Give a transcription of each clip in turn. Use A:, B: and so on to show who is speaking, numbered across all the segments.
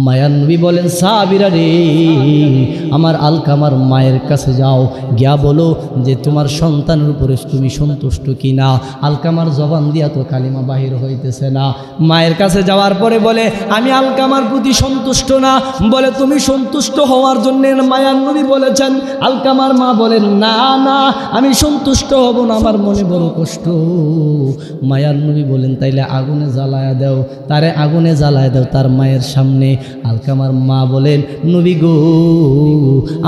A: মায়ার নবী বলেন, সাহাবীরা রে, আমার আলকামার মায়ের কাছে যাও, গিয়া বলো যে তোমার সন্তানের উপরে তুমি সন্তুষ্ট কিনা। আলকামার জবান দিয়া তো কালিমা বাহির হইতেছে না। মায়ের কাছে যাওয়ার পরে বলে, আমি আলকামার প্রতি সন্তুষ্ট না। বলে, তুমি সন্তুষ্ট হওয়ার জন্য মায়ার নবী বলেছেন। আলকামার মা বলেন, না না, আমি সন্তুষ্ট হব না, আমার মনে বড় কষ্ট। মায়ার নবী বলেন, তাইলে আগুনে জ্বালায়া দাও, তারে আগুনে জ্বালায়া দাও তার মায়ের সামনে। আলকামার মা বলেন, নবী গো,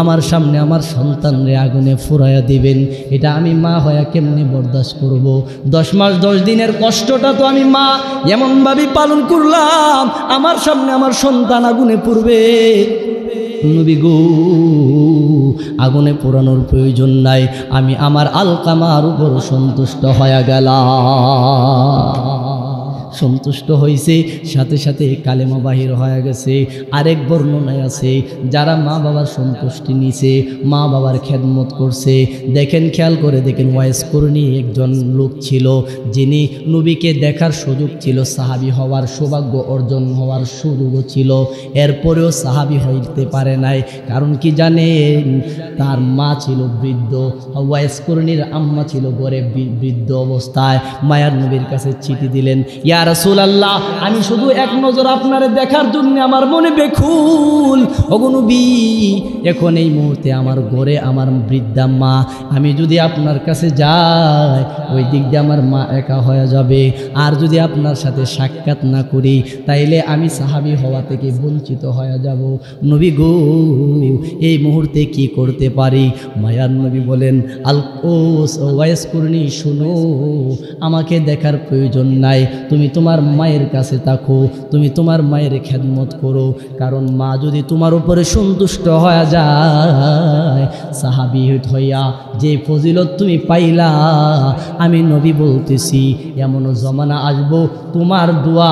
A: আমার সামনে আমার সন্তানরে আগুনে ফুরাইয়া দিবেন, এটা আমি মা হইয়া কেমনে বরদাস্ত করব? 10 মাস 10 দিনের কষ্টটা তো আমি মা এমনভাবে পালন করলাম, আমার সামনে আমার সন্তান আগুনে পুড়বে। নবী গো, আগুনে পোড়ানোর প্রয়োজন নাই, আমি আমার আলকামার উপর সন্তুষ্ট হয়ে গেলাম। সন্তুষ্ট হয়েছে, সাথে সাথে কালেমা বাহির হয়ে গেছে। আরেক বর্ণনায় আছে, যারা মা বাবার সন্তুষ্টি নিছে, মা বাবার খেদমত করছে। দেখেন, খেয়াল করে দেখেন, ওয়াইস করণী একজন লোক ছিল, যিনি নবীকে দেখার সুযোগ ছিল, সাহাবী হওয়ার সৌভাগ্য অর্জন হওয়ার সুযোগও ছিল, এরপরেও সাহাবী হইতে পারে নাই। কারণ কি জানেন? তার মা ছিল বৃদ্ধ। ওয়াইস করণীর আম্মা ছিল গড়ে বৃদ্ধ অবস্থায়। মায়ার নবীর কাছে চিঠি দিলেন, ইয়া রাসূলুল্লাহ, আমি শুধু এক নজর আপনারে দেখার জন্য আমার মনে বেকুল। ওগো নবী, এখন এই মুহূর্তে আমার ঘরে আমার বৃদ্ধা মা, আমি যদি আপনার কাছে যাই, ওই দিক দিয়ে আমার মা একা হয়ে যাবে। আর যদি আপনার সাথে সাক্ষাৎ না করি, তাইলে আমি সাহাবী হওয়া থেকে বঞ্চিত হয়ে যাব। নবী গো, এই মুহূর্তে কি করতে পারি? মায়ার নবী বলেন, ওয়াইস করণী, শুনো, আমাকে দেখার প্রয়োজন নাই, তুমি তোমার মায়ের কাছে থাকো, তুমি তোমার মায়ের খেদমত করো। কারণ মা যদি তোমার উপরে সন্তুষ্ট হয়ে যায়, সাহাবী হইয়া যে ফজিলত তুমি পাইলা, আমি নবী বলতেছি, এমনও জমানা আসবো তোমার দোয়া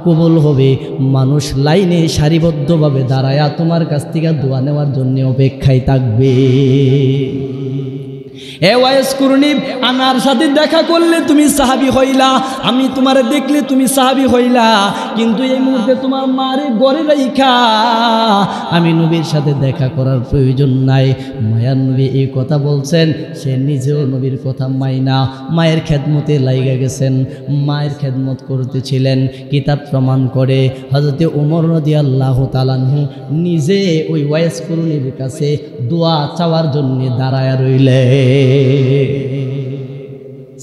A: কবুল হবে, মানুষ লাইনে সারিবদ্ধভাবে দাঁড়ায়া তোমার কাছ থেকে দোয়া নেওয়ার জন্য অপেক্ষায় থাকবে। এ ওয়াইস করণী, আমার সাথে দেখা করলে তুমি সাহাবী হইলা, আমি তোমারে দেখলে তুমি সাহাবী হইলা, কিন্তু এই মুহূর্তে তোমার মারে ঘরে রাইখা আমি নবীর সাথে দেখা করার প্রয়োজন নাই। মায়ার নবী এই কথা বলছেন, সে নিজেও নবীর কথা মাইনা মায়ের খেদমতে লাইগা গেছেন, মায়ের খেদমত করতেছিলেন। কিতাব প্রমাণ করে হযরতে ওমর রাদিয়াল্লাহু তাআলা আনহু নিজে ওই ওয়াইস করণীর কাছে দোয়া চাওয়ার জন্য দাঁড়ায়া রইলেন।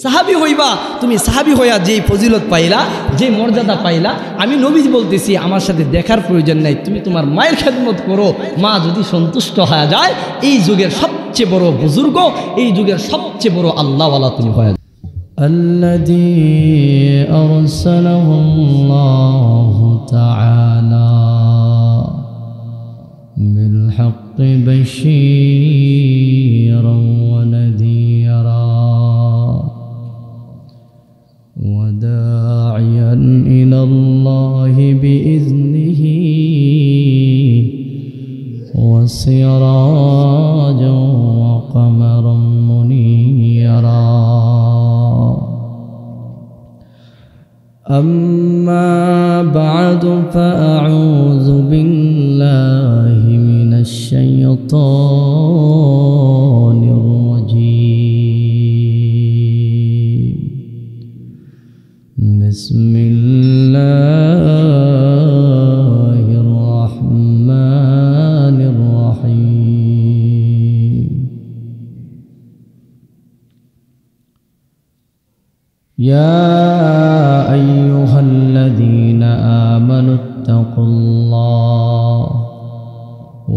A: সাহাবী হইবা, তুমি সাহাবী হইয়া যে ফজিলত পাইলা, যে মর্যাদা পাইলা, আমি নবী বলতেছি আমার সাথে দেখার প্রয়োজন নাই, তুমি তোমার মায়ের খেদমত করো। মা যদি সন্তুষ্ট হয়ে যায়, এই যুগের সবচেয়ে বড় বুজুর্গ, এই যুগের সবচেয়ে বড় আল্লাহওয়ালা তুমি হয়ে যাও। الذي أرسله الله تعالى بالحق بشيرا ونذيرا وداعيا إلى الله بإذنه وسراجا وقمرا منيرا. أما بعد فأعوذ بالله من الشيطان الرجيم. بسم الله الرحمن الرحيم. يا أيها الذين آمنوا اتقوا الله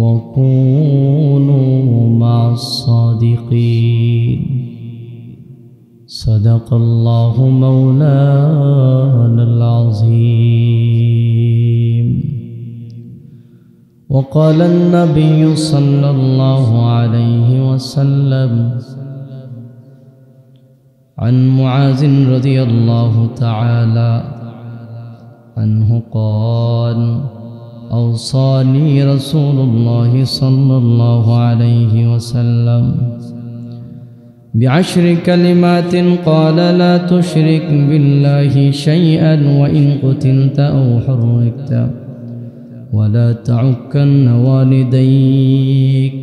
A: وكونوا مع الصادقين. صدق الله مولانا العظيم. وقال النبي صلى الله عليه وسلم عن معاذ رضي الله تعالى عنه قال: أوصاني رسول الله صلى الله عليه وسلم ب10 كلمات قال: لا تشرك بالله شيئا وإن قتلت أو حركت ولا تعكن والديك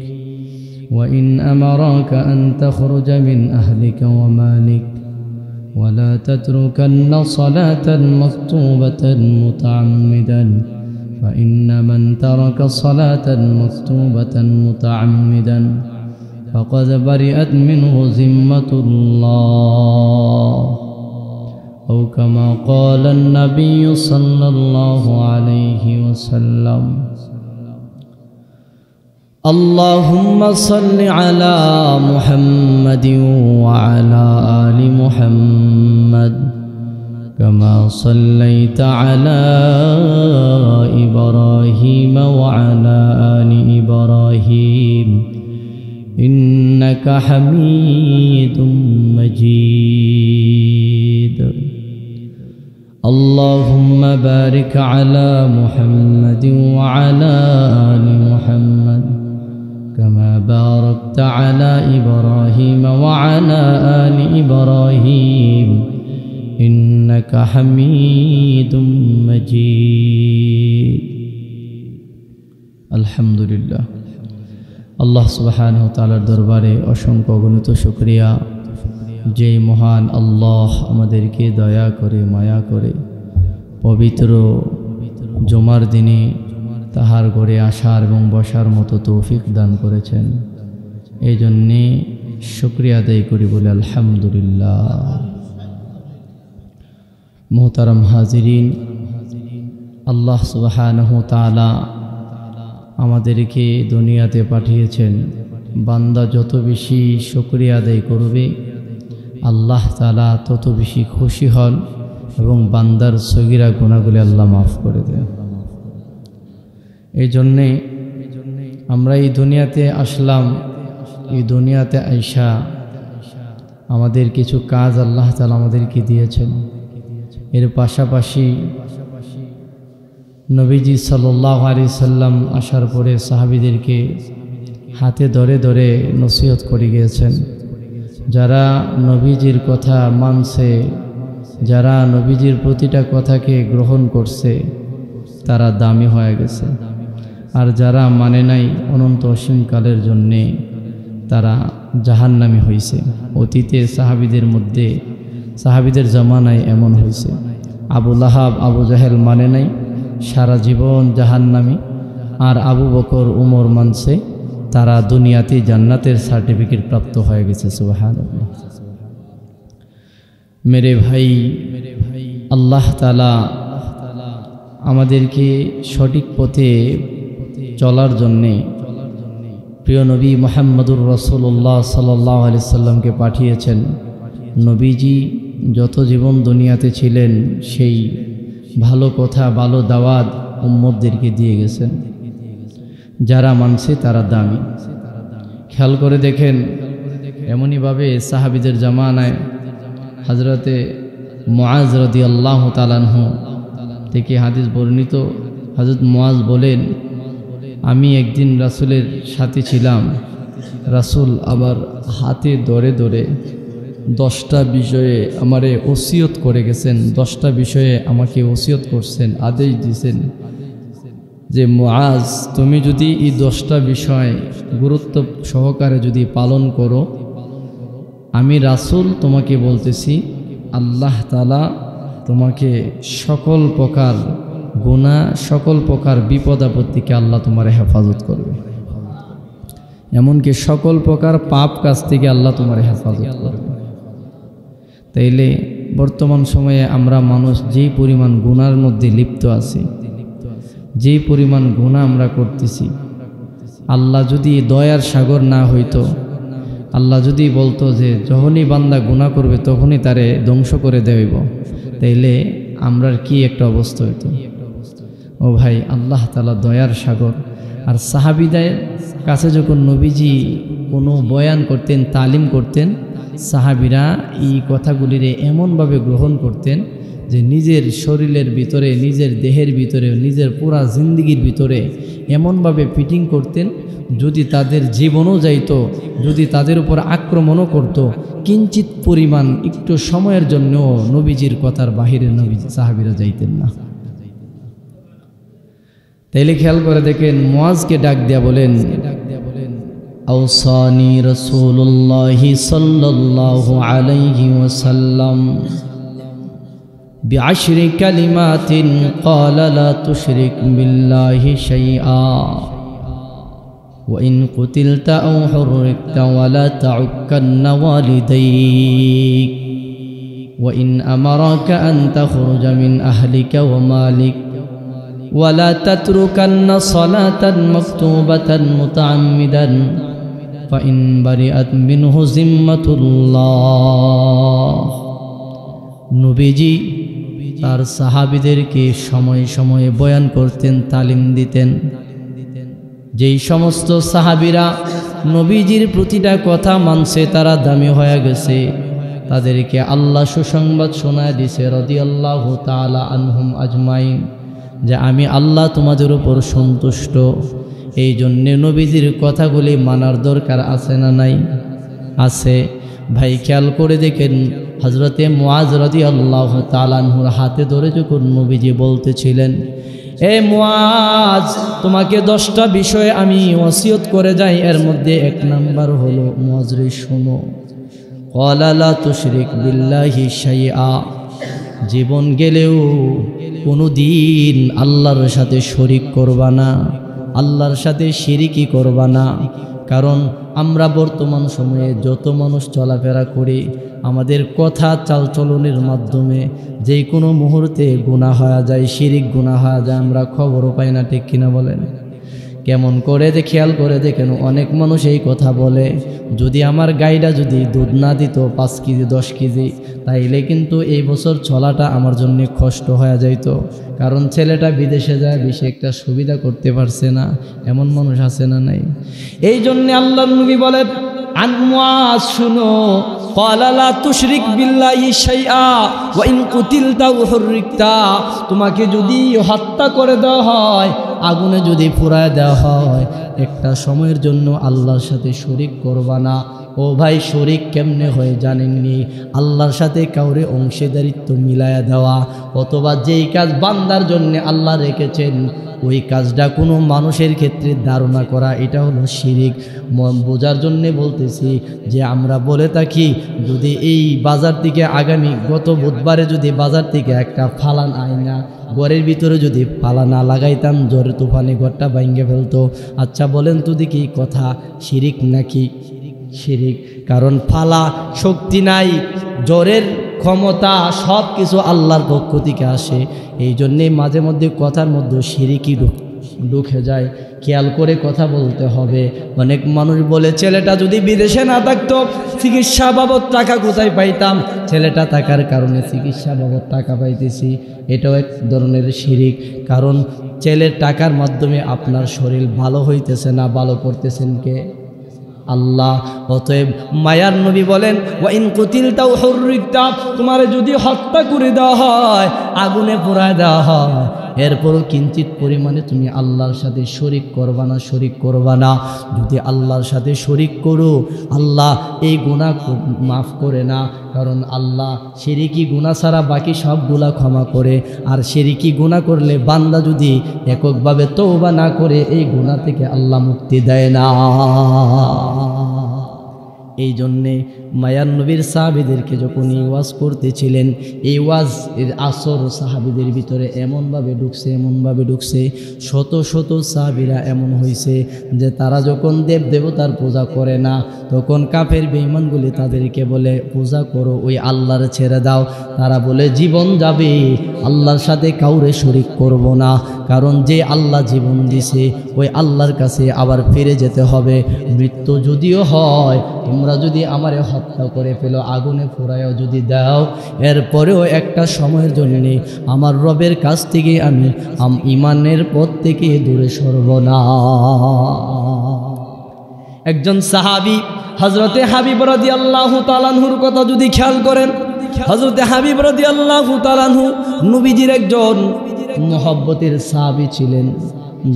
A: وإن أمراك أن تخرج من أهلك ومالك ولا تتركن صلاة مكتوبة متعمدا فإن من ترك صلاة مكتوبة متعمدا فقد برئت منه ذمة الله أو كما قال النبي صلى الله عليه وسلم اللهم صل على محمد وعلى آل محمد كما صليت على إبراهيم وعلى آل إبراهيم إنك حميد مجيد اللهم بارك على محمد وعلى آل محمد كما باركت على إبراهيم وعلى آل إبراهيم إنك حميد مجيد الحمد لله আল্লাহ সুবহানাহু ওয়া তাআলার দরবারে অসংখ্য অগণিত শুকরিয়া যে মহান আল্লাহ আমাদেরকে দয়া করে মায়া করে পবিত্র জুমার দিনে তাহার ঘরে আসার এবং বসার মতো তৌফিক দান করেছেন। এই জন্যে শুকরিয়া আদায় করি বলে আলহামদুলিল্লাহ। মুহতারাম হাজিরিন, আল্লাহ সুবহানাহু ওয়া তাআলা আমাদেরকে দুনিয়াতে পাঠিয়েছেন। বান্দা যত বেশি শুকরিয়া আদায় করবে আল্লাহ তাআলা তত বেশি খুশি হন এবং বান্দার সগীরা গুনাহগুলি আল্লাহ মাফ করে দেন। এই জন্যে আমরা এই দুনিয়াতে আসলাম। এই দুনিয়াতে আইসা আমাদের কিছু কাজ আল্লাহ তাআলা আমাদেরকে দিয়েছেন। এর পাশাপাশি নবীজি সাল্লাল্লাহু আলাইহি সাল্লাম আসার পরে সাহাবীদেরকে হাতে ধরে ধরে নসিহত করে গিয়েছেন। যারা নবীজির কথা মানছে, যারা নবীজির প্রতিটা কথাকে গ্রহণ করছে, তারা দামি হয়ে গেছে। আর যারা মানে নাই অনন্ত অসীমকালের জন্যে তারা জাহান্নামী হয়েছে। অতীতে সাহাবীদের মধ্যে, সাহাবীদের জামানায় এমন হয়েছে। আবু লাহাব, আবু জাহেল মানে নাই, সারা জীবন জাহান্নামী। আর আবু বকর, উমর মানছে, তারা দুনিয়াতে জান্নাতের সার্টিফিকেট প্রাপ্ত হয়ে গেছে। সুবহানাল্লাহ। মেরে ভাই, আল্লাহ তাআলা আমাদেরকে সঠিক পথে চলার জন্যে প্রিয় নবী মুহাম্মদুর রাসূলুল্লাহ সাল্লাল্লাহু আলাইহি সাল্লামকে পাঠিয়েছেন। নবীজি যত জীবন দুনিয়াতে ছিলেন সেই ভালো কথা, ভালো দাওয়াত উম্মতদেরকে দিয়ে গেছেন। যারা মানছে তারা দামি। খেয়াল করে দেখেন, এমনইভাবে সাহাবীদের জামানায় হযরতে মুআজ রাদিয়াল্লাহু তাআলা আনহু থেকে হাদিস বর্ণিত। হযরত মুআজ বলেন, আমি একদিন রাসূলের সাথে ছিলাম। রাসূল আবার হাতে ধরে ধরে 10টা বিষয়ে আমারে ওসিয়ত করে গেছেন। 10টা বিষয়ে আমাকে ওসিয়ত করছেন, আদেশ দিয়েছেন যে মুআজ, তুমি যদি এই 10টা বিষয় গুরুত্ব সহকারে যদি পালন করো, আমি রাসূল তোমাকে বলতেছি, আল্লাহ তাআলা তোমাকে সকল প্রকার গুনাহ, সকল প্রকার বিপদ আপদ থেকে আল্লাহ তোমার হেফাজত করবে। এমনকি সকল প্রকার পাপ কাজ থেকে আল্লাহ তোমার হেফাজত করবে। তাইলে বর্তমান সময়ে আমরা মানুষ যেই পরিমাণ গুনার মধ্যে লিপ্ত আছি, যেই পরিমাণ গুনাহ আমরা করতেছি, আল্লাহ যদি দয়ার সাগর না হইতো, আল্লাহ যদি বলতো যে যখনই বান্দা গুনাহ করবে তখনই তারে ধ্বংস করে দেব, তাইলে আমরার কি একটা অবস্থা হইতো। ও ভাই, আল্লাহ তাআলা দয়ার সাগর। আর সাহাবীদের কাছে যখন নবীজি কোনো বয়ান করতেন, তালিম করতেন, সাহাবীরা এই কথাগুলিরে এমনভাবে গ্রহণ করতেন যে নিজের শরীরের ভিতরে, নিজের দেহের ভিতরে, নিজের পুরা জিন্দিগির ভিতরে এমনভাবে ফিটিং করতেন, যদি তাদের জীবনও যাইতো, যদি তাদের উপর আক্রমণও করত, কিঞ্চিত পরিমাণ একটু সময়ের জন্যও নবীজির কথার বাহিরে নবীজি সাহাবীরা যাইতেন না। তাইলে খেয়াল করে দেখেন, মুআজকে ডাক দিয়া বলেন, আওসানি রাসূলুল্লাহি সাল্লাল্লাহু আলাইহি ওয়াসাল্লাম বিআশরি কালিমাতিন ক্বালা লা তুশরিক বিল্লাহি শাইআ ওয়া ইন কুতিলতা আও হুররিকতা ওয়া লা তাউক্কান্না ওয়ালিদাইক ওয়া ইন আমারাকা আন তাখরুজা মিন আহলিকা ওয়া মালিক ওয়া লা তাতরুকান্না সালাতান মাকতুবাতান মুতাআম্মিদান ফা ইন বারিআত মিনহু জিম্মাতুল্লাহ। নবীজি তার সাহাবীদেরকে সময়ে সময়ে বয়ান করতেন, তালিম দিতেন। যেই সমস্ত সাহাবীরা নবীজির প্রতিটা কথা মানছে, তারা দামি হয়ে গেছে, তাদেরকে আল্লাহ সুসংবাদ শোনায় দিছে রাদিয়াল্লাহু তাআলা আনহুম আজমাইন, যে আমি আল্লাহ তোমাদের উপর সন্তুষ্ট। এই জন্যে নবীজির কথাগুলি মানার দরকার আছে না নাই? আছে। ভাই খেয়াল করে দেখেন, হযরতে মুআজ রাদিয়াল্লাহু তাআলা আনহুর হাতে ধরে যখন নবীজি বলতেছিলেন, এ মুআজ, তোমাকে 10টা বিষয়ে আমি ওসিয়ত করে যাই, এর মধ্যে 1 নাম্বার হলো, মুআজ রে শোনো, ক্বালা লা তুশরিক বিল্লাহি শাইআ, জীবন গেলেও কোনো দিন আল্লাহর সাথে শরিক করবা না, আল্লাহর সাথে শিরিকি করবা না। কারণ আমরা বর্তমান সময়ে যত মানুষ চলাফেরা করি, আমাদের কথা চালচলনের মাধ্যমে যে কোনো মুহূর্তে গুনাহ হয়ে যায়, শিরিক গুনাহ হয়ে যায়, আমরা খবরও পাই না, ঠিক কিনা বলেন? কেমন করে খেয়াল করে দেখেন, অনেক মানুষ এই কথা বলে, যদি আমার গাইটা যদি দুধ না দিত 5 কেজি 10 কেজি, তাইলে কিন্তু এই বছর চলাটা আমার জন্য কষ্ট হয়ে যাইত। কারণ ছেলেটা বিদেশে যায়, বেশি একটা সুবিধা করতে পারছে না, এমন মানুষ আছে না নাই? এই জন্যে আল্লাহর নবী বলেন, আন মুআজ, শুনো, ক্বালা লা তুশরিক বিল্লাহি শাইআ ওয়া ইন কুতিলতা ওয়া হুররিকতা, তোমাকে যদি হত্যা করে দেওয়া হয়, আগুনে যদি পুড়ায় দেওয়া হয়, একটা সময়ের জন্য আল্লাহর সাথে শরিক করবা না। ও ভাই, শরিক কেমনে হয় জানেননি? আল্লাহর সাথে কাউরে অংশীদারিত্ব মিলায়া দেওয়া, অথবা যেই কাজ বান্দার জন্য আল্লাহ রেখেছেন ওই কাজটা কোনো মানুষের ক্ষেত্রে ধারণা করা, এটা হলো শিরিক। বোঝার জন্যে বলতেছি যে আমরা বলে থাকি, যদি এই বাজার থেকে গত বুধবারে যদি বাজার থেকে একটা ফালান আয়না ঘরের ভিতরে যদি পালা না লাগাইতাম, ঝড়ে তুফানে ঘরটা ভাঙ্গে ফেলতো। আচ্ছা বলেন তো দেখি, কথা শিরিক নাকি? শিরিক। কারণ ফালা শক্তি নাই, জ্বরের ক্ষমতা সব কিছু আল্লাহর পক্ষ থেকে আসে। এই জন্যে মাঝে মধ্যে কথার মধ্যে শিরিকি ঢুকে যায়, খেয়াল করে কথা বলতে হবে। অনেক মানুষ বলে, ছেলেটা যদি বিদেশে না থাকতো চিকিৎসা বাবদ টাকা কোথায় পাইতাম? ছেলেটা থাকার কারণে চিকিৎসা বাবদ টাকা পাইতেছি, এটাও এক ধরনের শিরিক। কারণ ছেলের টাকার মাধ্যমে আপনার শরীর ভালো হইতেছে না, ভালো করতেছেন কে? আল্লাহ। অতএব মায়ার নবী বলেন, ওয়া ইন কুতিলতা ওয়া হুররিকতা, তোমারে যদি হত্যা করে দেওয়া হয়, আগুনে পোড়ায় দেওয়া হয়, এরপরও কিঞ্চিত পরিমাণে তুমি আল্লাহর সাথে শরিক করবা না, শরিক করবা না। যদি আল্লাহর সাথে শরিক করো, আল্লাহ এই গুনাহ মাফ করে না। কারণ আল্লাহ শিরিকি গুনাহ ছাড়া বাকি সব গুনাহ ক্ষমা করে। আর শিরিকি গুনাহ করলে বান্দা যদি এককভাবে তওবা না করে, এই গুনাহ থেকে আল্লাহ মুক্তি দেয় না। এই জন্যে মায়ার নবীর সাহাবীদেরকে যখন এই ওয়াজ করতেছিলেন, এই ওয়াজ এর আসর সাহাবীদের ভিতরে এমনভাবে ঢুকছে, শত শত সাহাবীরা এমন হয়েছে যে তারা যখন দেব দেবতার পূজা করে না, তখন কাফের বেঈমানগুলি তাদেরকে বলে, পূজা করো, ওই আল্লাহর ছেড়ে দাও। তারা বলে, জীবন যাবে, আল্লাহর সাথে কাউরে শরিক করব না। কারণ যে আল্লাহ জীবন দিছে, ওই আল্লাহর কাছে আবার ফিরে যেতে হবে। মৃত্যু যদিও হয়, তোমরা যদি আমারে হত্যা করে ফেলো, আগুনে পোড়ায়ও যদি দাও, এরপরেও একটা সময়ের জন্য আমার রবের কাছ থেকে আমি ঈমানের পথ থেকে দূরে সরব না। একজন সাহাবী হযরতে হাবিব রাদিয়াল্লাহু তাআলা আনহুর কথা যদি খেয়াল করেন, হযরতে হাবিব রাদিয়াল্লাহু তাআলা আনহু নবীজির একজন মহব্বতের সাহাবী ছিলেন।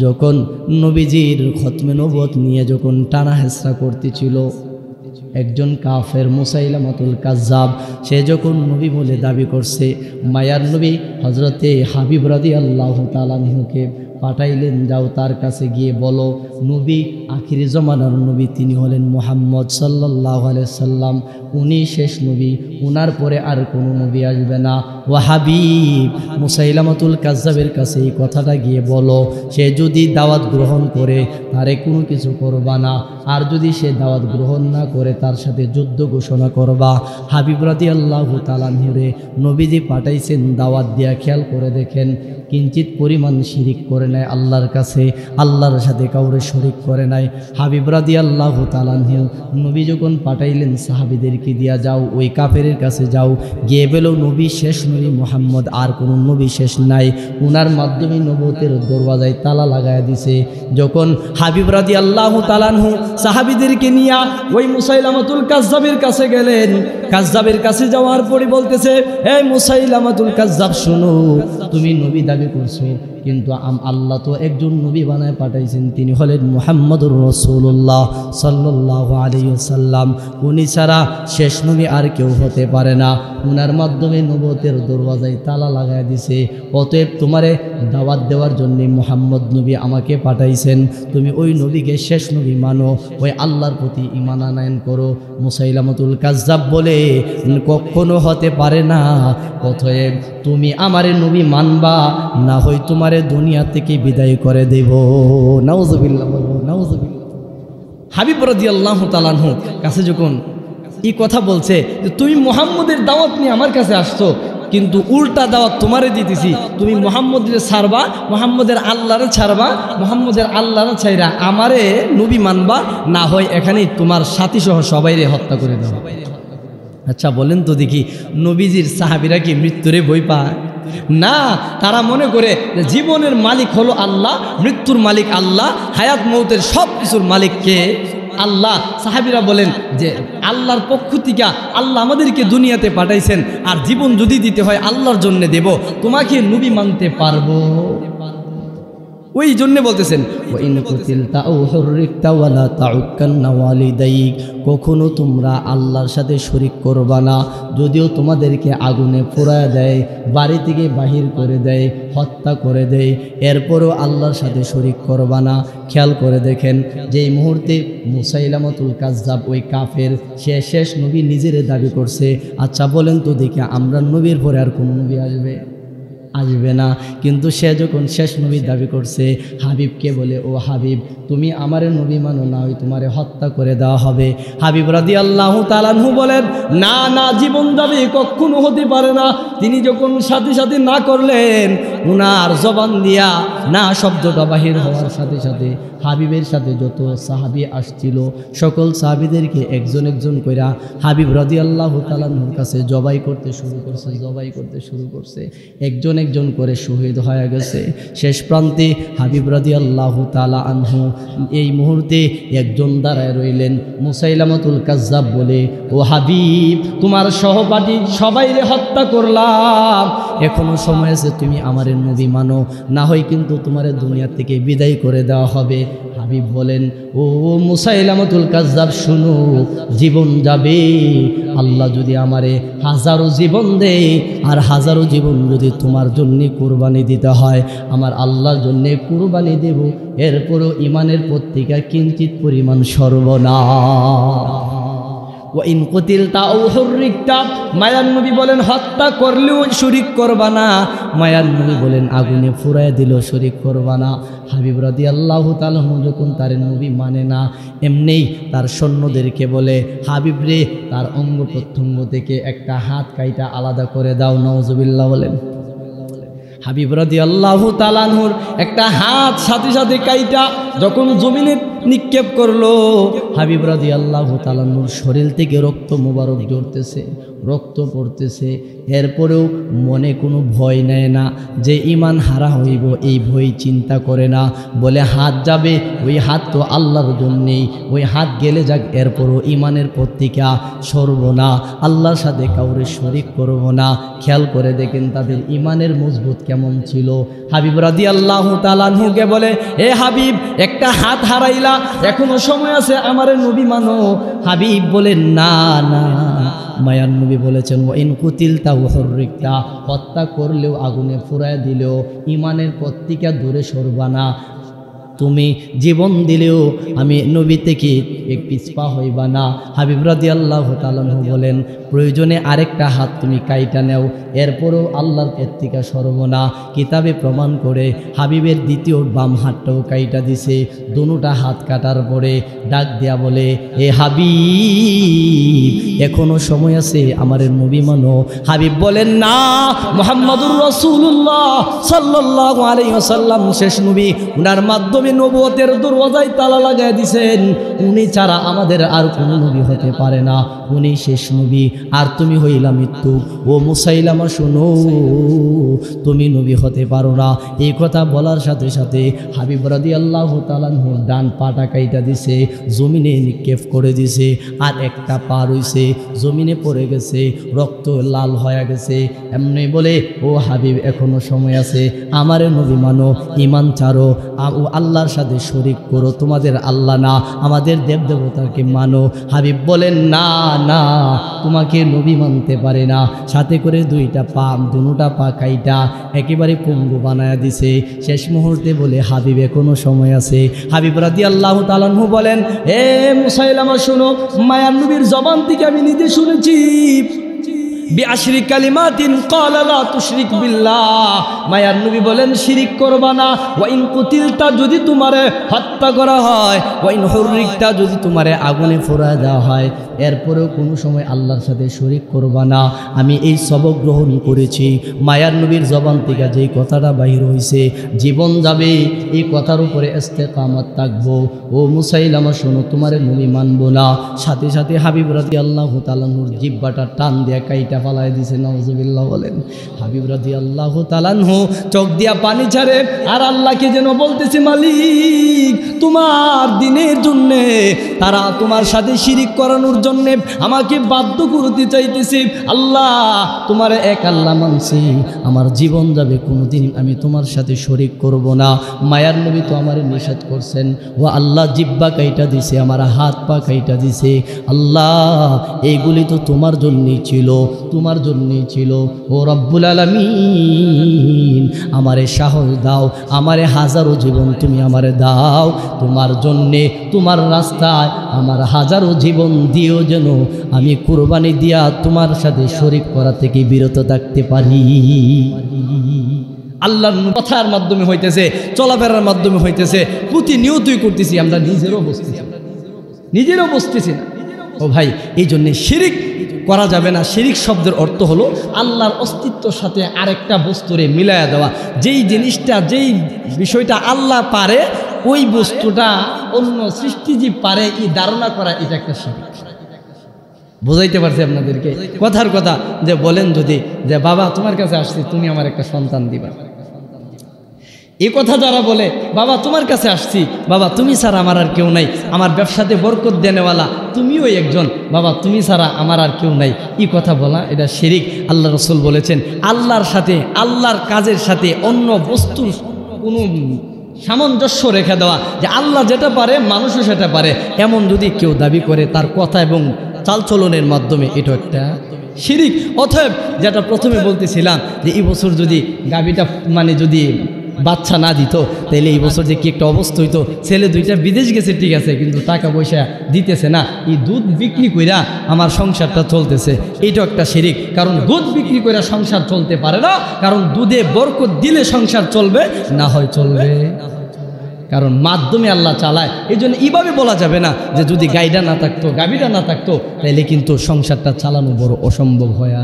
A: যখন নবীজির খতমে নবুয়ত নিয়ে যখন টানা হেসরা করতেছিল, একজন কাফের মুসাইলামাতুল কাজ্জাব, সে যখন নবী বলে দাবি করছে, মায়ার নবী হযরতে হাবিব রাদিয়াল্লাহু তাআলা আনহুকে পাঠাইলেন, যাও তার কাছে গিয়ে বলো নবী, আখিরি জমানার নবী তিনি হলেন মুহাম্মদ সাল্লাল্লাহু আলাইহি সাল্লাম, উনি শেষ নবী, উনার পরে আর কোনো নবী আসবে না। ও হাবিব, মুসাইলামাতুল কাজ্জাবের কাছে এই কথাটা গিয়ে বলো, সে যদি দাওয়াত গ্রহণ করে তারে কোনো কিছু করবা না, আর যদি সে দাওয়াত গ্রহণ না করে তার সাথে যুদ্ধ ঘোষণা করবা। হাবিব রাদিয়াল্লাহু তাআলা আনহুরে নবীজি পাঠাইছেন দাওয়াত দিয়া, খেয়াল করে দেখেন কিঞ্চিত পরিমাণ শিরিক করে নাই আল্লাহর কাছে, আল্লাহর সাথে কাউরে শরিক করে নাই। হাবিব রাদিয়াল্লাহু তাআলা আনহু নবী যখন পাঠাইলেন সাহাবীদেরকে দিয়া, যাও ওই কাফেরের কাছে যাও, গিয়ে বলো নবী শেষ নবী মুহাম্মদ, আর কোনো নবী শেষ নাই, উনার মাধ্যমে নবুয়তের দরওয়াজায় তালা লাগায় দিছে। যখন হাবিব রাদিয়াল্লাহু তাআলা আনহু সাহাবীদেরকে নিয়ে ওই মুসাইলামাতুল কাজ্জাবের কাছে গেলেন, কাজ্জাবের কাছে যাওয়ার পরে বলতেছে, হে মুসাইলামাতুল কাজ্জাব শোনো, তুমি নবী দাবি করছো, কিন্তু আল্লাহ তো একজন নবী বানায় পাঠাইছেন, তিনি হলেন মুহাম্মদুর রাসূলুল্লাহ সাল্লাল্লাহু আলাইহি ওয়াসাল্লাম, উনি ছাড়া শেষ নবী আর কেউ হতে পারে না, উনার মাধ্যমে নবুয়তের দরওয়াজায় তালা লাগায় দিছে। অতএব তোমারে দাওয়াত দেওয়ার জন্য মুহাম্মদ নবী আমাকে পাঠাইছেন, তুমি ওই নবীকে শেষ নবী মানো, ওই আল্লাহর প্রতি ঈমান আনয়ন করো। মুসাইলামাতুল কাজ্জাব বলে, কখনো হতে পারে না, অতএব তুমি আমারে নবী মানবা, না হয় তোমারে দুনিয়া থেকে বিদায় করে দেব। নাউযুবিল্লাহ, নাউযুবিল্লাহ। হাবিব রাদিয়াল্লাহু তাআলা আনহু কাছে যখন এই কথা বলছে যে তুমি মুহাম্মদের দাওয়াত নিয়ে আমার কাছে আসছো, কিন্তু উল্টা দাওয়াত তোমারে দিতেছি, তুমি মুহাম্মদের ছাড়বা, মুহাম্মদের আল্লাহরে ছাড়বা, মুহাম্মদের আল্লাহরে ছাইরা আমারে নবী মানবা, না হয় এখানেই তোমার সাথী সহ সবাইরে হত্যা করে দেওয়া। আচ্ছা বলেন তো দেখি, নবীজির সাহাবীরা কি মৃত্যুরে ভয় পায়? না, তারা মনে করে জীবনের মালিক হলো আল্লাহ, মৃত্যুর মালিক আল্লাহ, হায়াত মৌতের সব কিছুর মালিক কে? আল্লাহ। সাহাবীরা বলেন যে আল্লাহর পক্ষ থেকে আল্লাহ আমাদেরকে দুনিয়াতে পাঠাইছেন, আর জীবন যদি দিতে হয় আল্লাহর জন্য দেব, তোমাকে নবী মানতে পারবো। ওই জন্য বলতেছেন, কখনো তোমরা আল্লাহর সাথে শরিক করবা না, যদিও তোমাদেরকে আগুনে পোড়ায় দেয়, বাড়ি থেকে বাহির করে দেয়, হত্যা করে দেয়, এরপরও আল্লাহর সাথে শরিক করবা না। খেয়াল করে দেখেন, যেই মুহূর্তে মুসাইলামাতুল কাজ্জাব ওই কাফের, সে শেষ নবী নিজের দাবি করছে। আচ্ছা বলেন তো দেখি, আমরা নবীর পরে আর কোন নবী আসবে? আসবে না। কিন্তু সে যখন শেষ নবী দাবি করছে, হাবিবকে বলে, ও হাবিব, তুমি আমারে নবী মানো, না হয় তোমারে হত্যা করে দেওয়া হবে। হাবিব রাদিয়াল্লাহু তাআলা আনহু বলেন, না না, জীবন যাবে, কখনো হতে পারে না। তিনি যখন সাথে সাথে না করলেন, উনার জবান দিয়া না শব্দটা বাহির হওয়ার সাথে সাথে হাবিবের সাথে যত সাহাবী আসছিল সকল সাহাবীদেরকে একজন একজন কইরা হাবিব রাদিয়াল্লাহু তাআলা আনহুর কাছে জবাই করতে শুরু করছে, জবাই করতে শুরু করছে। একজন একজন করে শহীদ হয়ে গেছে। শেষ প্রান্তে হাবিব রাদিয়াল্লাহু তাআলা আনহু এই মুহূর্তে একজন দাঁড়ায় রইলেন, মুসাইলামাতুল কাজ্জাব বলে, ও হাবিব, তোমার সহপাঠী সবাইরে হত্যা করলাম, এখনো সময় আছে, তুমি আমারে নবী মানো, না হয় কিন্তু তোমারে দুনিয়া থেকে বিদায় করে দেওয়া হবে। হাবিব বলেন, ও মুসাইলামাতুল কাজ্জাব, শুনো, জীবন যাবে, আল্লাহ যদি আমারে হাজারো জীবন দেয়, আর হাজারো জীবন যদি তোমার জন্য কুরবানি দিতে হয়, আমার আল্লাহর জন্য কুরবানি দেব, এরপরও ইমানের পত্রিকা কিঞ্চিত পরিমাণ সর্বনাশ। ওয়াইন কুতিলতা আও হুররিকতা, মায়ার নবী বলেন হত্যা করলেও শরীক করবা না, মায়ার নবী বলেন আগুনে ফুরায় দিলেও শরীক করবা না। হাবিব রাদিয়াল্লাহু তাআলা যখন তার নবী মানে না, এমনিই তার সৈন্যদেরকে বলে, হাবিব রে, তার অঙ্গ প্রত্যঙ্গ থেকে একটা হাত কাইটা আলাদা করে দাও। নাউজুবিল্লাহ বলেন। হাবিব রাদিয়াল্লাহু তাআলা আনহুর একটা হাত সাথে সাথে কাইটা যখন জমিনে নিক্ষেপ করলো, হাবিব রাদিয়াল্লাহু তাআলা আনহুর শরীর থেকে রক্ত মুবারক ঝরতেছে, রক্ত পড়তেছে, এরপরেও মনে কোনো ভয় নেয় না যে ইমান হারা হইব, এই ভয় চিন্তা করে না। বলে হাত যাবে, ওই হাত তো আল্লাহর জন্যেই, ওই হাত গেলে যাক, এরপরও ইমানের পত্রিকা সরব না, আল্লাহর সাথে কাউরে শরীক করব না। খেয়াল করে দেখেন তাদের ইমানের মজবুত কেমন ছিল। হাবিব রাদিয়াল্লাহু তাআলা আনহুকে বলে, এ হাবিব, একটা হাত হারাইলা, এখনো সময় আছে, আমার নবী মানো। হাবিব বলেন না না, মায়ার নবী বলেছেন ওয়াইন কুতিলতা ওয়া হুররিকতা, হত্যা করলেও আগুনে পুড়ায় দিলেও ইমানের পথ থেকে দূরে সরবা না। তুমি জীবন দিলেও আমি নবী থেকে এক পিছপা হইবা না। হাবিব রাদিয়াল্লাহু তাআলা বলেন প্রয়োজনে আরেকটা হাত তুমি কাইটা নেও, এরপরও আল্লাহর পত্রিকা সরব না। কিতাবে প্রমাণ করে হাবিবের দ্বিতীয় বাম হাতটাও কাইটা দিছে। দুটা হাত কাটার পরে ডাক দেয়া বলে এ হাবিব এখনো সময় আছে, আমার নবী মানো। হাবিব বলেন না, মুহাম্মাদুর রাসূলুল্লাহ সাল্লাল্লাহু আলাইহি ওয়াসাল্লাম শেষ নবী, উনার মাধ্যমে নবুয়তের দরওয়াজায় তালা লাগায় দিয়েছেন। উনি ছাড়া আমাদের আর কোনো নবী হতে পারে না, উনি শেষ নবী, আর তুমি হইলা মৃত্যু। ও মুসাইলামা শোনো, তুমি নবী হতে পারো না। এই কথা বলার সাথে সাথে হাবিব রাদিয়াল্লাহু তাআলা ডান পাটা কাইটা দিছে, জমিনে নিক্ষেপ করে দিছে, আর একটা পা রইছে জমিনে পড়ে গেছে, রক্ত লাল হয়ে গেছে। এমনি বলে ও হাবিব এখনো সময় আছে, আমার নবী মানো, ঈমান ছাড়ো, আল্লাহর সাথে শরীক করো, তোমাদের আল্লাহ না আমাদের দেবদেবতাকে মানো। হাবিব বলেন না না, তোমাকে নবী মানতে পারে না। সাথে করে দুটা পা কাইটা একেবারে পঙ্গু বানায়া দিছে। শেষ মুহূর্তে বলে হাবিব এখনো সময় আছে। হাবিব রাদিয়াল্লাহু তাআলা আনহু বলেন এ মুসাইলামা শোনো, মায়ার নবীর জবান থেকে আমি নিজে শুনেছি বিআশরি কালিমাতিন ক্বালা লা তুশরিক বিল্লাহ। মায়ার নবী বলেন শিরিক করবা না। ওয়াইন কুতিলতা, যদি তোমারে হত্যা করা হয়, ওয়াইন হুররিকতা, যদি তোমারে আগুনে পোড়ায় দেওয়া হয়, এরপরেও কোনো সময় আল্লাহর সাথে শরিক করবা না। আমি এই সবক গ্রহণ করেছি। মায়ার নবীর জবান থেকে যেই কথাটা বাহির হয়েছে, জীবন যাবে এই কথার উপরে ইস্তেকামত থাকবো। ও মুসাইলামা শোনো, তোমারে নবী মানবো না। সাথে সাথে হাবিব রাদিয়াল্লাহু তাআলা নূর জিহ্বাটা টান দিয়ে কাইটা ফালাই দিছে। নাউজুবিল্লাহ বলেন। হাবিব রাদিয়াল্লাহু তাআলা চোখ দিয়া পানি ছাড়ে, আর আল্লাহকে যেন বলতেছে মালিক তোমার দিনের জন্যে তারা তোমার সাথে শিরিক করানোর জন্যে আমাকে বাধ্য করতে চাইতেছে। আল্লাহ তোমার এক আল্লাহ মানছি, আমার জীবন যাবে, কোনোদিন আমি তোমার সাথে শরিক করব না। মায়ার নবী তো আমার নিষেধ করছেন, ও আল্লাহ জিহ্বা কাইটা দিছে, আমার হাত পা কাইটা দিছে। আল্লাহ এইগুলি তো তোমার জন্যই ছিল, তোমার জন্যই ছিল। ও রব্বুল আলামিন আমারে সাহস দাও, আমারে হাজারো জীবন তুমি আমারে দাও, তোমার জন্যে তোমার রাস্তায় আমার হাজারো জীবন দিও, যেন আমি কুরবানি দিয়া তোমার সাথে শরীক করা থেকে বিরত থাকতে পারি। আল্লাহর কথার মাধ্যমে হইতেছে, চলাফেরার মাধ্যমে হইতেছে, প্রতিনিয়তই করতেছি, আমরা নিজেরও বসতেছি না। ও ভাই, এই জন্যে শিরিক করা যাবে না। শিরিক শব্দের অর্থ হলো আল্লাহর অস্তিত্বর সাথে আরেকটা বস্তুরে মিলায়া দেওয়া। যেই জিনিসটা, যেই বিষয়টা আল্লাহ পারে, ওই বস্তুটা অন্য সৃষ্টিজীব পারে, এই ধারণা করা, এটা একটা শিরিক। বুঝাইতে পারছি আপনাদেরকে? কথার কথা যে বলেন যদি যে বাবা তোমার কাছে আসছি, তুমি আমার একটা সন্তান দিবা, এই কথা যারা বলে বাবা তোমার কাছে আসছি, বাবা তুমি ছাড়া আমার আর কেউ নাই, আমার ব্যবসাতে বরকত দেনেওয়ালা তুমিও একজন, বাবা তুমি ছাড়া আমার আর কেউ নাই, এই কথা বলা এটা শিরিক। আল্লাহ রাসূল বলেছেন আল্লাহর সাথে, আল্লাহর কাজের সাথে অন্য বস্তুর কোনো সামঞ্জস্য রেখে দেওয়া, যে আল্লাহ যেটা পারে মানুষও সেটা পারে, এমন যদি কেউ দাবি করে তার কথা এবং চালচলনের মাধ্যমে, এটা একটা শিরিক। অতএব যেটা প্রথমে বলতেছিলাম যে এই বছর যদি গাভীটা যদি বাচ্চা না দিত, তাইলে এই বছর যে কি একটা অবস্থা হইতো। ছেলে দুইটা বিদেশ গেছে ঠিক আছে, কিন্তু টাকা পয়সা দিতেছে না, এই দুধ বিক্রি কইরা আমার সংসারটা চলতেছে, এইটা একটা শিরিক। কারণ দুধ বিক্রি কইরা সংসার চলতে পারে না, কারণ দুধে বরকত দিলে সংসার চলবে, না হয় চলবে, কারণ মাধ্যমে আল্লাহ চালায়। এই জন্য এইভাবে বলা যাবে না যে যদি গাইটা না থাকতো, গাভীটা না থাকতো, তাইলে কিন্তু সংসারটা চালানো বড় অসম্ভব হয়ে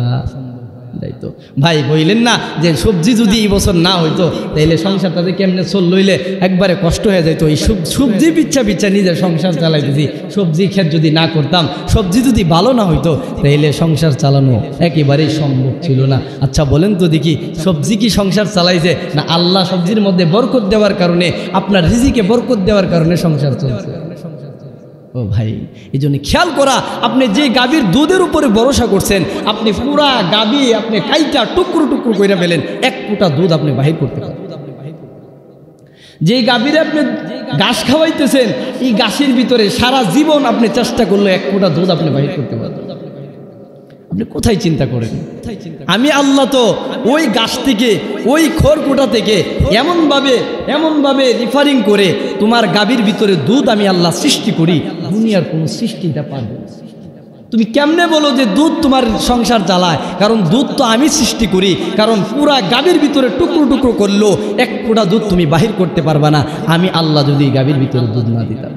A: যাইতো। ভাই বললেন না যে সবজি যদি এই বছর না হইতো, তাইলে সংসারটাতে কেমনে চল লইলে একবারে কষ্ট হয়ে যাইতো। এই সবজি পিচ্ছা নিজের সংসার চালাইতেছি, সবজি ক্ষেত যদি না করতাম, সবজি যদি ভালো না হইতো, তাইলে সংসার চালানো একেবারেই সম্ভব ছিল না। আচ্ছা বলেন তো দেখি, সবজি কি সংসার চালাইছে, না আল্লাহ সবজির মধ্যে বরকত দেওয়ার কারণে, আপনার রিজিকে বরকত দেওয়ার কারণে সংসার চলছে? ও ভাই, এই জন্য খেয়াল করা, আপনি যে গাভীর দুধের উপরে ভরসা করছেন, আপনি পুরা গাভী আপনি কাইটা টুকরো টুকরো করে ফেলেন, এক ফোঁটা দুধ আপনি বাহির করতে পারেন। যে গাভীরে আপনি ঘাস খাওয়াইতেছেন, এই ঘাসের ভিতরে সারা জীবন আপনি চেষ্টা করলে এক ফোঁটা দুধ আপনি বাহির করতে পারবেন। আপনি কোথায় চিন্তা করেন? আমি আল্লাহ তো ওই গাছ থেকে, ওই খড়কুটা থেকে এমনভাবে রিফারিং করে তোমার গাভীর ভিতরে দুধ আমি আল্লাহ সৃষ্টি করি, দুনিয়ার কোনো সৃষ্টিটা পারবে না। তুমি কেমনে বলো যে দুধ তোমার সংসার চালায়? কারণ দুধ তো আমি সৃষ্টি করি। কারণ পুরা গাভীর ভিতরে টুকরো টুকরো করলো এক ফোঁটা দুধ তুমি বাহির করতে পারবা না, আমি আল্লাহ যদি গাভীর ভিতরে দুধ না দিতাম।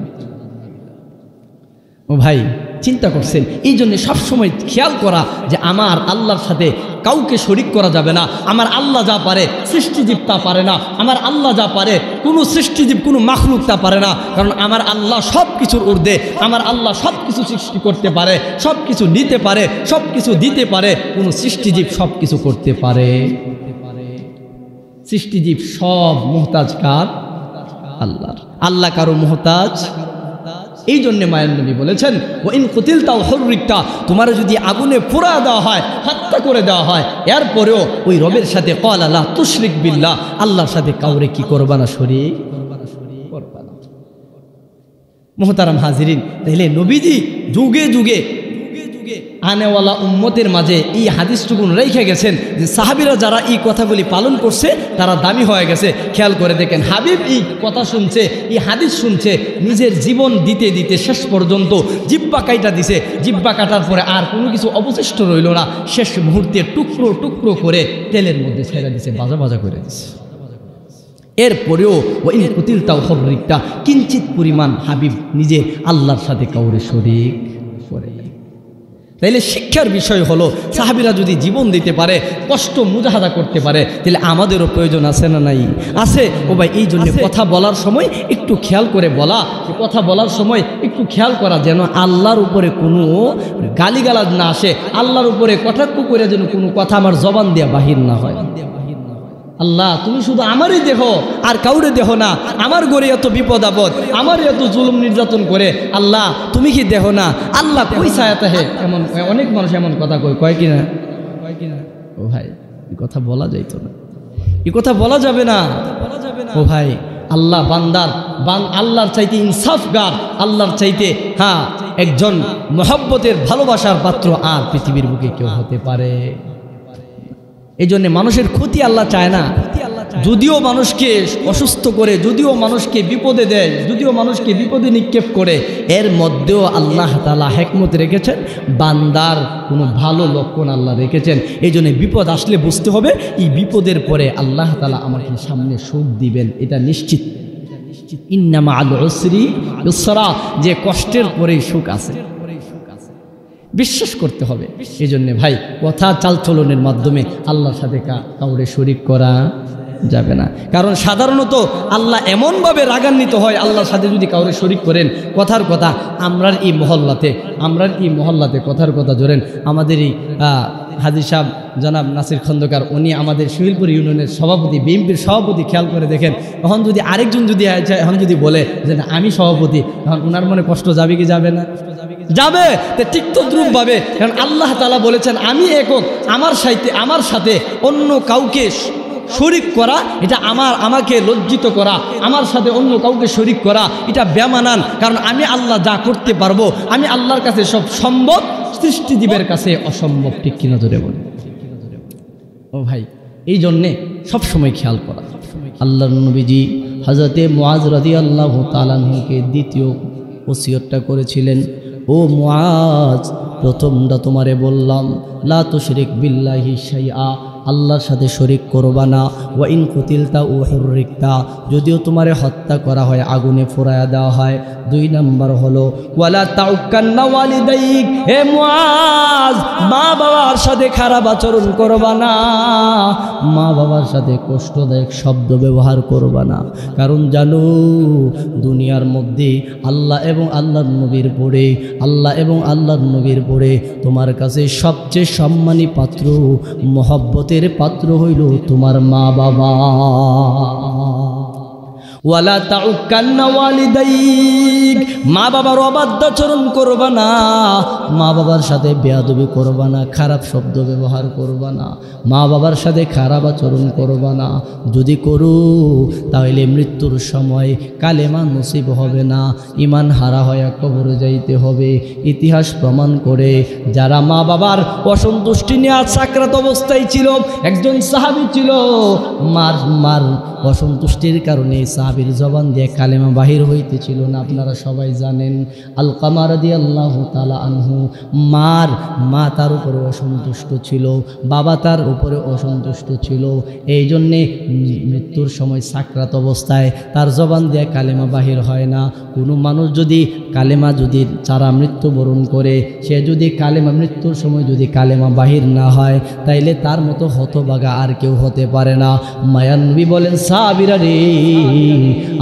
A: ও ভাই, চিন্তা করছেন? এই জন্য সবসময় খেয়াল করা যে আমার আল্লাহর সাথে কাউকে শরিক করা যাবে না। আমার আল্লাহ যা পারে সৃষ্টিজীব তা পারে না। আমার আল্লাহ যা পারে কোনো সৃষ্টিজীব, কোনো মাখলুক তা পারে না। কারণ আমার আল্লাহ সব কিছুর ঊর্ধ্বে। আমার আল্লাহ সব কিছু সৃষ্টি করতে পারে, সব কিছু নিতে পারে, সব কিছু দিতে পারে। কোনো সৃষ্টিজীব সব কিছু করতে পারে? সৃষ্টিজীব সব মুহতাজ কার? আল্লাহর। আল্লাহ কারো মুহতাজ। এই জন্য মায়ের নবী বলেছেন, ও ইন কুতিলতাও হুররিকতা, তোমার যদি আগুনে পোড়া দেওয়া হয়, হত্যা করে দেওয়া হয়, এরপরেও ওই রবের সাথে ক্বালা লা তুশরিক বিল্লাহ, আল্লাহর সাথে কাউরে কি করবা না, শরীক করবা না। মুহতারাম হাজিরিন, তাহলে নবীজি যুগে যুগে আনেওয়ালা উম্মতের মাঝে এই হাদিসটুকুন রেখে গেছেন যে সাহাবীরা যারা এই কথাগুলি পালন করছে তারা দামি হয়ে গেছে। খেয়াল করে দেখেন, হাবিব এই কথা শুনছে, এই হাদিস শুনছে, নিজের জীবন দিতে দিতে শেষ পর্যন্ত জিব্বা কাইটা দিছে। জিব্বা কাটার পরে আর কোনো কিছু অবশিষ্ট রইল না। শেষ মুহূর্তে টুকরো টুকরো করে তেলের মধ্যে ছেড়ে দিছে, ভাজা ভাজা করে দিছে। এরপরেও ওই কুতিলতাও হুররিকতা, কিঞ্চিত পরিমাণ হাবিব নিজে আল্লাহর সাথে কাউরে শরীক করে। তাইলে শিক্ষার বিষয় হলো, সাহাবীরা যদি জীবন দিতে পারে, কষ্ট মুজাহাদা করতে পারে, তাহলে আমাদেরও প্রয়োজন আছে না নাই? আছে। ও ভাই, এই জন্য কথা বলার সময় একটু খেয়াল করে বলা, কথা বলার সময় একটু খেয়াল করা যেন আল্লাহর উপরে কোনো গালিগালাজ না আসে, আল্লাহর উপরে কটাক্ষ করে যেন কোনো কথা আমার জবান দিয়ে বাহির না হয়। আল্লাহ, তুমি শুধু আমারই দেহ, আর কাউরে দেহ না। আমার ঘরে এত বিপদ আপদ, আমার এত জুলুম নির্যাতন করে, আল্লাহ তুমি কি দেহ না? আল্লাহ কই ছায়াতে হে? এমন অনেক মানুষ এমন কথা কয় কিনা? ও ভাই, এই কথা বলা যাইতো না, এই কথা বলা যাবে না। ও ভাই, আল্লাহ আল্লাহর চাইতে ইনসাফগার, আল্লাহর চাইতে একজন মহব্বতের ভালোবাসার পাত্র আর পৃথিবীর বুকে কেউ হতে পারে? এই জন্য মানুষের ক্ষতি আল্লাহ চায় না। যদিও মানুষকে অসুস্থ করে, যদিও মানুষকে বিপদে দেয়, যদিও মানুষকে বিপদে নিক্ষেপ করে, এর মধ্যেও আল্লাহ তাআলা হিকমত রেখেছেন, বান্দার কোনো ভালো লক্ষণ আল্লাহ রেখেছেন। এই জন্য বিপদ আসলে বুঝতে হবে এই বিপদের পরে আল্লাহ তাআলা আমাকে সামনে সুখ দিবেন, এটা নিশ্চিত। ইন্না মাআল উসরি ইউসরা, যে কষ্টের পরেই সুখ আছে, বিশ্বাস করতে হবে। এই জন্যে ভাই, কথা চালচলনের মাধ্যমে আল্লাহর সাথে কাউরে শরীক করা যাবে না। কারণ সাধারণত আল্লাহ এমনভাবে রাগান্বিত হয় আল্লাহর সাথে যদি কাউরে শরীক করেন। কথার কথা, আমরার এই মহল্লাতে কথার কথা ধরেন, আমাদের এই হাজী সাহেব জনাব নাসির খন্দকার, উনি আমাদের শহীদপুর ইউনিয়নের সভাপতি, বিএনপির সভাপতি। খেয়াল করে দেখেন, এখন যদি আরেকজন এখন যদি বলে যে আমি সভাপতি, তখন ওনার মনে কষ্ট যাবে কি যাবে না? যাবে। ঠিক তদ্রূপভাবে, কারণ আল্লাহ তাআলা বলেছেন আমি একক, আমার সাথে অন্য কাউকে শরীক করা এটা আমাকে লজ্জিত করা, আমার সাথে অন্য কাউকে শরীক করা এটা বেমানান। কারণ আমি আল্লাহ যা করতে পারবো, আমি আল্লাহর কাছে সব সম্ভব, সৃষ্টিজীবের কাছে অসম্ভব। ঠিক কিনা জোরে বলে? ও ভাই, এই জন্যে সবসময় খেয়াল করা। আল্লাহর নবীজি হযরতে মুআজ রাদিয়াল্লাহু তাআলা আনহুকে দ্বিতীয় ওসিয়তটা করেছিলেন, ও মুআজ, প্রথমটা তোমারে বললাম লা তুশরিক বিল্লাহি শাইআ, আল্লাহর সাথে শরীক করবা না। ওয়া ইন কুতিলতা ও হুররিকতা, যদিও তোমারে হত্যা করা হয়, আগুনে পোড়ায়া দেওয়া হয়। 2 নম্বর হলো ওয়ালা তাউক্কান্না ওয়ালিদাইক, হে মুআজ, মা বাবার সাথে খারাপ আচরণ করবা না, মা বাবার সাথে কষ্টদায়ক শব্দ ব্যবহার করবা না। কারণ জানো, দুনিয়ার মধ্যে আল্লাহ এবং আল্লাহর নবীর পরে তোমার কাছে সবচেয়ে সম্মানী পাত্র, মহব্বতের পাত্র হইল তোমার মা বাবা। ওয়ালা তাউক্কান্না ওয়ালিদাইক, মা বাবার অবাধ্যাচরণ করবা না, মা বাবার সাথে বেয়াদবি করবা না, খারাপ শব্দ ব্যবহার করবা না, মা বাবার সাথে খারাপ আচরণ করবা না। যদি করো তাহলে মৃত্যুর সময় কালেমা নসিব হবে না, ইমান হারা হয়ে কবরে যাইতে হবে। ইতিহাস প্রমাণ করে যারা মা বাবার অসন্তুষ্টি নিয়ে সাকরাত অবস্থায় ছিল, একজন সাহাবী ছিল, মার অসন্তুষ্টির কারণে সাহাবীর জবান দিয়ে কালেমা বাহির হইতেছিল না। আপনারা সবাই জানেন আলকামা রাদিয়াল্লাহু তাআলা আনহু, মা তার উপরে অসন্তুষ্ট ছিল, বাবা তার উপরে অসন্তুষ্ট ছিল। এই জন্যে মৃত্যুর সময় সাকরাত অবস্থায় তার জবান দিয়ে কালেমা বাহির হয় না। কোনো মানুষ যদি কালেমা যদি চারা মৃত্যুবরণ করে, সে যদি কালেমা মৃত্যুর সময় যদি কালেমা বাহির না হয়, তাইলে তার মতো হতভাগা আর কেউ হতে পারে না। মায়ার নবী বলেন, সাহাবীরা রে,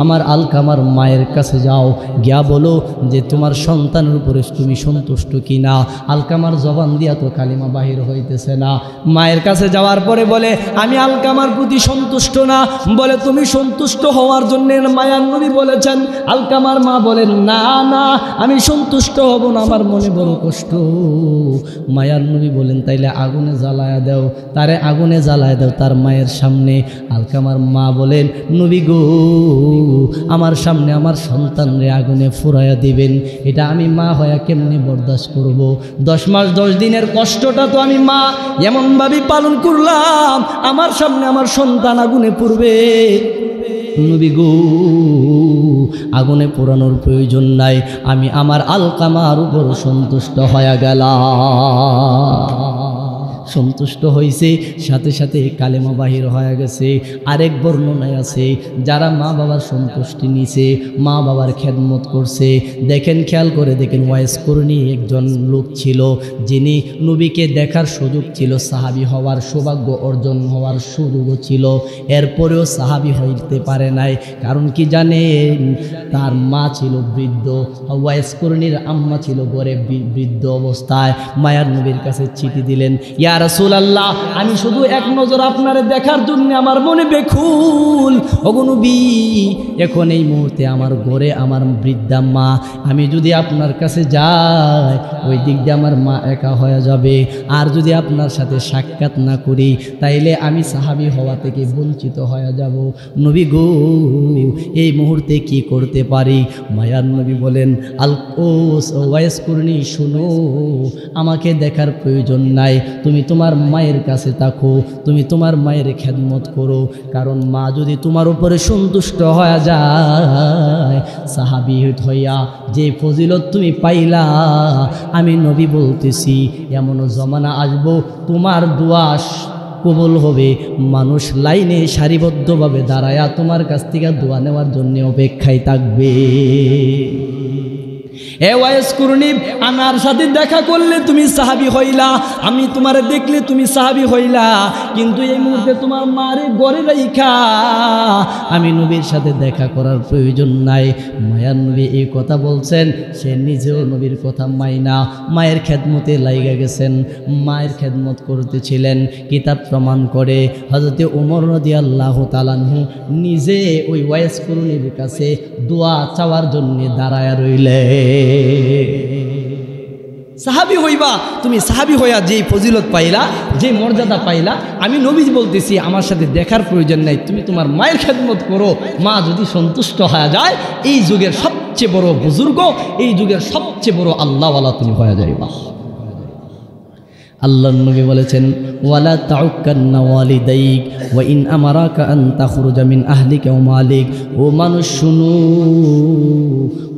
A: আমার আলকামার মায়ের কাছে যাও, গিয়া বলো যে তোমার সন্তানের উপরে তুমি সন্তুষ্ট কিনা। আলকামার জবান দিয়া তো কালিমা বাহির হইতেছে না। মায়ের কাছে যাওয়ার পরে বলে, আমি আলকামার প্রতি সন্তুষ্ট না। বলে, তুমি সন্তুষ্ট হওয়ার জন্য মায়ার নবী বলেছেন। আলকামার মা বলেন, না না, আমি সন্তুষ্ট হব না, আমার মনে বড় কষ্ট। মায়ার নবী বলেন, তাইলে আগুনে জ্বালায়া দাও, তারে আগুনে জ্বালায়া দাও তার মায়ের সামনে। আলকামার মা বলেন, নবী গো, আমার সামনে আমার সন্তানরে আগুনে ফুরাইয়া দিবেন, এটা আমি মা হইয়া কেমনি বরদাস্ত করব? 10 মাস 10 দিনের কষ্টটা তো আমি মা এমনভাবে পালন করলাম, আমার সামনে আমার সন্তান আগুনে পুড়বে। নবী গো, আগুনে পোড়ানোর প্রয়োজন নাই, আমি আমার আলকামার উপর সন্তুষ্ট হয়ে গেলাম। সন্তুষ্ট হয়েছে, সাথে সাথে কালেমা বাহির হয়ে গেছে। আরেক বর্ণনায় আছে, যারা মা বাবার সন্তুষ্টি নিছে, মা বাবার খেদমত করছে। দেখেন, খেয়াল করে দেখেন, ওয়াইস করণী একজন লোক ছিল, যিনি নবীকে দেখার সুযোগ ছিল, সাহাবী হওয়ার সৌভাগ্য অর্জন হওয়ার সুযোগও ছিল, এরপরেও সাহাবী হইতে পারে নাই। কারণ কি জানেন? তার মা ছিল বৃদ্ধ, ওয়াইস করণীর আম্মা ছিল গড়ে বৃদ্ধ অবস্থায়। মায়ার নবীর কাছে চিঠি দিলেন, ইয়া রাসূলুল্লাহ, আমি শুধু এক নজর আপনারে দেখার জন্য আমার মনে বেকুল। ওগো নবী, এখন এই মুহূর্তে আমার ঘরে আমার বৃদ্ধা মা, আমি যদি আপনার কাছে যাই, ওই দিক দিয়ে আমার মা একা হয়ে যাবে। আর যদি আপনার সাথে সাক্ষাৎ না করি, তাইলে আমি সাহাবী হওয়া থেকে বঞ্চিত হয়ে যাব। নবী গো, এই মুহূর্তে কি করতে পারি? মায়ার নবী বলেন, ওয়াইস করণী, শুনো, আমাকে দেখার প্রয়োজন নাই, তুমি তোমার মায়ের কাছে থাকো, তুমি তোমার মায়ের খেদমত করো। কারণ মা যদি তোমার উপরে সন্তুষ্ট হয়ে যায়, সাহাবী হইয়া যে ফজিলত তুমি পাইলা, আমি নবী বলতেছি, এমনও জমানা আসবো তোমার দোয়া কবুল হবে, মানুষ লাইনে সারিবদ্ধভাবে দাঁড়ায়া তোমার কাছ থেকে দোয়া নেওয়ার জন্য অপেক্ষায় থাকবে। এ ওয়াইস করণী, আমার সাথে দেখা করলে তুমি সাহাবী হইলা, আমি তোমারে দেখলে তুমি সাহাবী হইলা, কিন্তু এই মুহূর্তে তোমার মারে ঘরে রাইখা আমি নবীর সাথে দেখা করার প্রয়োজন নাই। মায়ার নবী এই কথা বলছেন, সে নিজেও নবীর কথা মাইনা মায়ের খেদমতে লাইগা গেছেন, মায়ের খেদমত করতেছিলেন। কিতাব প্রমাণ করে হযরত ওমর রাদিয়াল্লাহু তাআলা আনহু নিজে ওই ওয়াইস করণীর কাছে দোয়া চাওয়ার জন্য দাঁড়ায়া রইলেন। সাহাবী হইবা, তুমি সাহাবী হইয়া যে ফজিলত পাইলা, যে মর্যাদা পাইলা, আমি নবী বলতেছি আমার সাথে দেখার প্রয়োজন নাই, তুমি তোমার মায়ের খেদমত করো। মা যদি সন্তুষ্ট হয়ে যায়, এই যুগের সবচেয়ে বড় বুজুর্গ, এই যুগের সবচেয়ে বড় আল্লাহওয়ালা তুমি হয়ে যাইবা। আল্লাহর নবী বলেছেন, ওয়ালা তাউক্কান্না ওয়ালিদাইক ওয়া ইন আমারাকা আন তাখরুজা মিন আহলিকা ওয়া মালিক। ও মানুষ শুনো,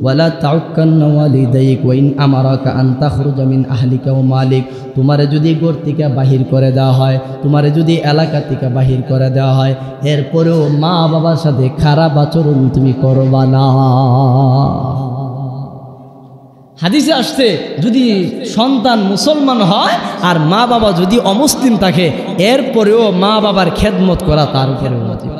A: ওয়ালা তাউক্কান্না ওয়ালিদাইক ওয়া ইন আমারাকা আন তাখরুজা মিন আহলিকা ওয়া মালিক। তোমারে যদি ঘর থেকে বাহির করে দেওয়া হয়, তোমারে যদি এলাকা থেকে বাহির করে দেওয়া হয়, এরপরেও মা বাবার সাথে খারাপ আচরণ তুমি করবা না। হাদিসে আসছে, যদি সন্তান মুসলমান হয় আর মা বাবা যদি অমুসলিম থাকে, এরপরেও মা বাবার খেদমত করা তার উপরে ওয়াজিব।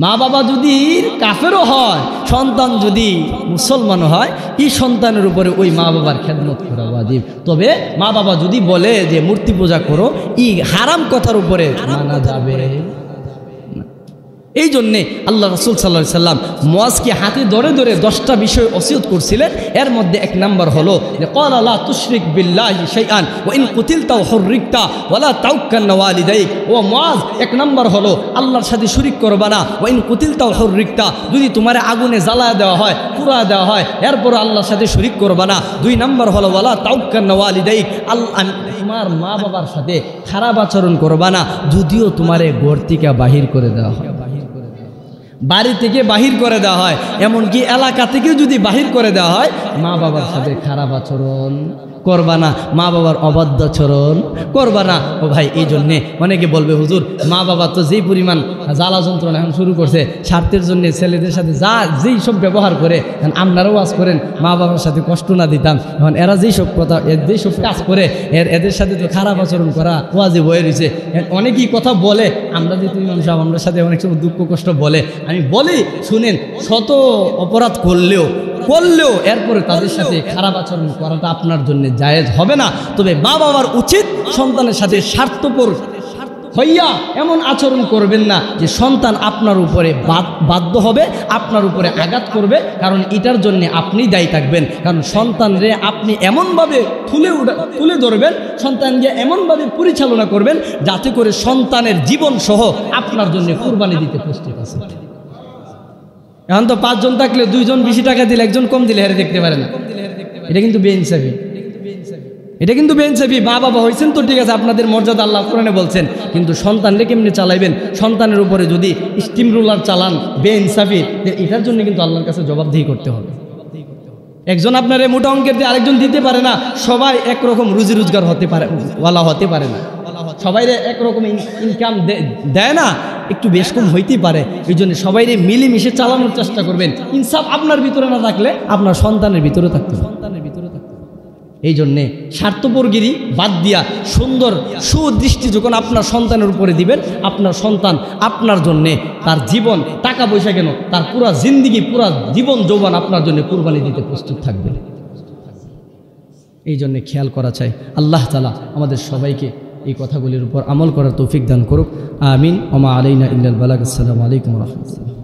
A: মা বাবা যদি কাফেরও হয়, সন্তান যদি মুসলমান হয়, এই সন্তানের উপরে ওই মা বাবার খেদমত করা ওয়াজিব। তবে মা বাবা যদি বলে যে মূর্তি পূজা করো, এই হারাম কথার উপরে মানা যাবে না। এই জন্যে আল্লাহ রাসূল সাল্লাল্লাহু আলাইহি সাল্লাম মুয়াজকে হাতে ধরে ধরে 10টা বিষয় ওসিয়ত করছিলেন। এর মধ্যে এক নাম্বার হলো যে ক্বালা লা তুশরিক বিল্লাহি শাইআন ওয়া ইন কুতিলতা ওয়া হুররিকতা ওয়া লা তাওক্কালনা ওয়ালিদাইক। ও মুয়াজ, এক নাম্বার হলো আল্লাহর সাথে শরীক করবা না। ওয়া ইন কুতিলতা ওয়া হুররিকতা, যদি তোমার আগুনে জ্বালায় দেওয়া হয়, পুড়া দেওয়া হয়, এরপর আল্লাহর সাথে শরীক করবা না। 2 নাম্বার হলো ওয়া লা তাওক্কালনা ওয়ালিদাইক, তোমার মা বাবার সাথে খারাপ আচরণ করবা না, যদিও তোমারে ঘর থেকে বাহির করে দেওয়া হয়, বাড়ি থেকে বাহির করে দেওয়া হয়, এমনকি এলাকা থেকে যদি বাহির করে দেওয়া হয়, মা বাবার সাথে খারাপ আচরণ করবা না, মা বাবার অবাধ্য আচরণ করবা না। ও ভাই, এই জন্যে অনেকে বলবে হুজুর মা বাবা তো যেই পরিমাণ জ্বালা যন্ত্রণা এখন শুরু করছে, স্বার্থের জন্য ছেলেদের সাথে যেই সব ব্যবহার করে, আপনারাও আজ করেন মা বাবার সাথে কষ্ট না দিতাম, এখন এরা যেই সব কথা যেই সব কাজ করে এদের সাথে তো খারাপ আচরণ করা ওয়াজে বয়ে রয়েছে। অনেকেই কথা বলে, আমরা যেহেতু ইমাম সাহেব আমরা সাথে অনেক সময় দুঃখ কষ্ট বলে, আমি বলি শুনেন, শত অপরাধ করলেও এরপরে তাদের সাথে খারাপ আচরণ করাটা আপনার জন্য জায়েজ হবে না। তবে মা বাবার উচিত সন্তানের সাথে স্বার্থপর হইয়া এমন আচরণ করবেন না যে সন্তান আপনার উপরে বাধ্য হবে, আপনার উপরে আঘাত করবে, কারণ এটার জন্য আপনি দায়ী থাকবেন। কারণ সন্তানরে আপনি এমনভাবে তুলে ধরবেন, সন্তানকে এমনভাবে পরিচালনা করবেন যাতে করে সন্তানের জীবন সহ আপনার জন্য কুরবানি দিতে প্রস্তুত আছে। এখন তো 5 জন থাকলে 2 জন বেশি টাকা দিলে 1 জন কম দিলে হেরে দেখতে পারে না, এটা কিন্তু বেইনসাফি, এটা কিন্তু বেইনসাফি। মা বাবা হয়েছেন তো ঠিক আছে, আপনাদের মর্যাদা আল্লাহ কোরআনে বলছেন, কিন্তু সন্তানরে কেমনে চালাইবেন? সন্তানের উপরে যদি স্টিম রোলার চালান বেইনসাফি, এটার জন্য কিন্তু আল্লাহর কাছে জবাবদিহি করতে হবে। একজন আপনার মোটা অঙ্কের দিয়ে আরেকজন দিতে পারে না, সবাই একরকম রুজি রোজগার হতে পারে ওয়ালা হতে পারে না, সবাই একরকম ইনকাম দেয় না, একটু বেশ কম হইতেই পারে। এই জন্য সবাই মিলেমিশে চালানোর চেষ্টা করবেন। ইনসাফ আপনার ভিতরে না থাকলে আপনার সন্তানের ভিতরে থাকতে হবে। এই জন্যে স্বার্থপরগিরি বাদ দিয়া সুন্দর সুদৃষ্টি যখন আপনার সন্তানের উপরে দিবেন, আপনার সন্তান আপনার জন্যে তার জীবন, টাকা পয়সা কেন, তার পুরা জিন্দিগি, পুরা জীবন যৌবন আপনার জন্য কুরবানি দিতে প্রস্তুত থাকবে। এই জন্যে খেয়াল করা চাই। আল্লাহ তাআলা আমাদের সবাইকে এই কথাগুলির উপর আমল করার তৌফিক দান করুক। আমিন। ওমা আলাইনা ইল্লাল বালাগ। আসসালামু আলাইকুম ওয়া রাহমাতুল্লাহ।